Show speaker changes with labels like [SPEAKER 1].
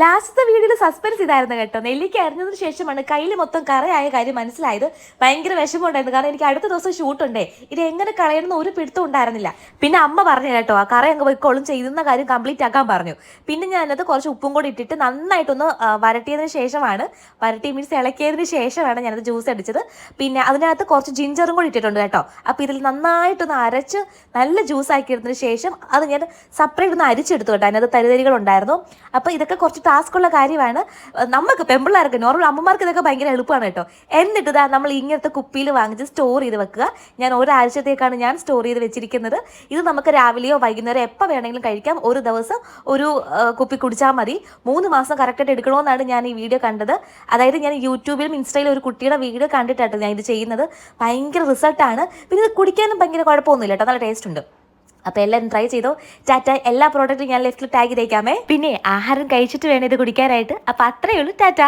[SPEAKER 1] ലാസ്റ്റത്തെ വീഡിയോയിൽ സസ്പെൻസ് ഇതായിരുന്നു കേട്ടോ. നെല്ലിക്ക അരിഞ്ഞതിന് ശേഷമാണ് കയ്യിൽ മൊത്തം കറയായ കാര്യം മനസ്സിലായത്. ഭയങ്കര വിഷമമുണ്ടായിരുന്നു. കാരണം എനിക്ക് അടുത്ത ദിവസം ഷൂട്ടുണ്ടേ, ഇത് എങ്ങനെ കളയണമെന്ന് ഒരു പിടുത്തം ഉണ്ടായിരുന്നില്ല. പിന്നെ അമ്മ പറഞ്ഞു കേട്ടോ, ആ കറ അങ്ങ് പോയിക്കോളും, ചെയ്യുന്ന കാര്യം കംപ്ലീറ്റ് ആക്കാൻ പറഞ്ഞു. പിന്നെ ഞാൻ അതിനകത്ത് കുറച്ച് ഉപ്പും കൂടി ഇട്ടിട്ട് നന്നായിട്ടൊന്ന് വരട്ടിയതിന് ശേഷമാണ്, വരട്ടി മീൻസ് ഇളക്കിയതിന് ശേഷമാണ് ഞാനത് ജ്യൂസ് അടിച്ചത്. പിന്നെ അതിനകത്ത് കുറച്ച് ജിഞ്ചറും കൂടി ഇട്ടിട്ടുണ്ട് കേട്ടോ. അപ്പോൾ ഇതിൽ നന്നായിട്ടൊന്ന് അരച്ച് നല്ല ജ്യൂസ് ആക്കിയതിന് ശേഷം അത് ഞാൻ സെപ്പറേറ്റ് ഒന്ന് അരിച്ചെടുത്തു കേട്ടോ. അതിനകത്ത് തരിതരികളുണ്ടായിരുന്നു. അപ്പോൾ ഇതൊക്കെ കുറച്ച് ടാസ്ക്കുള്ള കാര്യമാണ്. നമുക്ക് പെമ്പിള്ളേർക്ക്, നോർമൽ അമ്മമാർക്ക് ഇതൊക്കെ ഭയങ്കര എളുപ്പമാണ് കേട്ടോ. എന്നിട്ട് ഇതാ നമ്മൾ ഇങ്ങനത്തെ കുപ്പിയിൽ വാങ്ങിച്ച് സ്റ്റോർ ചെയ്ത് വെക്കുക. ഞാൻ ഒരാഴ്ചത്തേക്കാണ് ഞാൻ സ്റ്റോർ ചെയ്ത് വെച്ചിരിക്കുന്നത്. ഇത് നമുക്ക് രാവിലെയോ വൈകുന്നേരം എപ്പോൾ വേണമെങ്കിലും കഴിക്കാം. ഒരു ദിവസം ഒരു കുപ്പി കുടിച്ചാൽ മതി. 3 മാസം കറക്റ്റായിട്ട് എടുക്കണമെന്നാണ് ഞാൻ ഈ വീഡിയോ കണ്ടത്. അതായത് ഞാൻ യൂട്യൂബിലും ഇൻസ്റ്റയിലും ഒരു കുട്ടിയുടെ വീഡിയോ കണ്ടിട്ടാണ് ഞാൻ ഇത് ചെയ്യുന്നത്. ഭയങ്കര റിസൾട്ടാണ്. പിന്നെ ഇത് കുടിക്കാനും ഭയങ്കര കുഴപ്പമൊന്നുമില്ല കേട്ടോ, നല്ല ടേസ്റ്റ് ഉണ്ട്. അപ്പോൾ എല്ലാവരും ട്രൈ ചെയ്തോ. ടാറ്റ. എല്ലാ പ്രോഡക്റ്റും ഞാൻ ലെഫ്റ്റിൽ ടാഗ് ചെയ്തേക്കാമേ. പിന്നെ ആഹാരം കഴിച്ചിട്ട് വേണം ഇത് കുടിക്കാനായിട്ട്. അപ്പോൾ അത്രയേ ഉള്ളൂ. ടാറ്റ.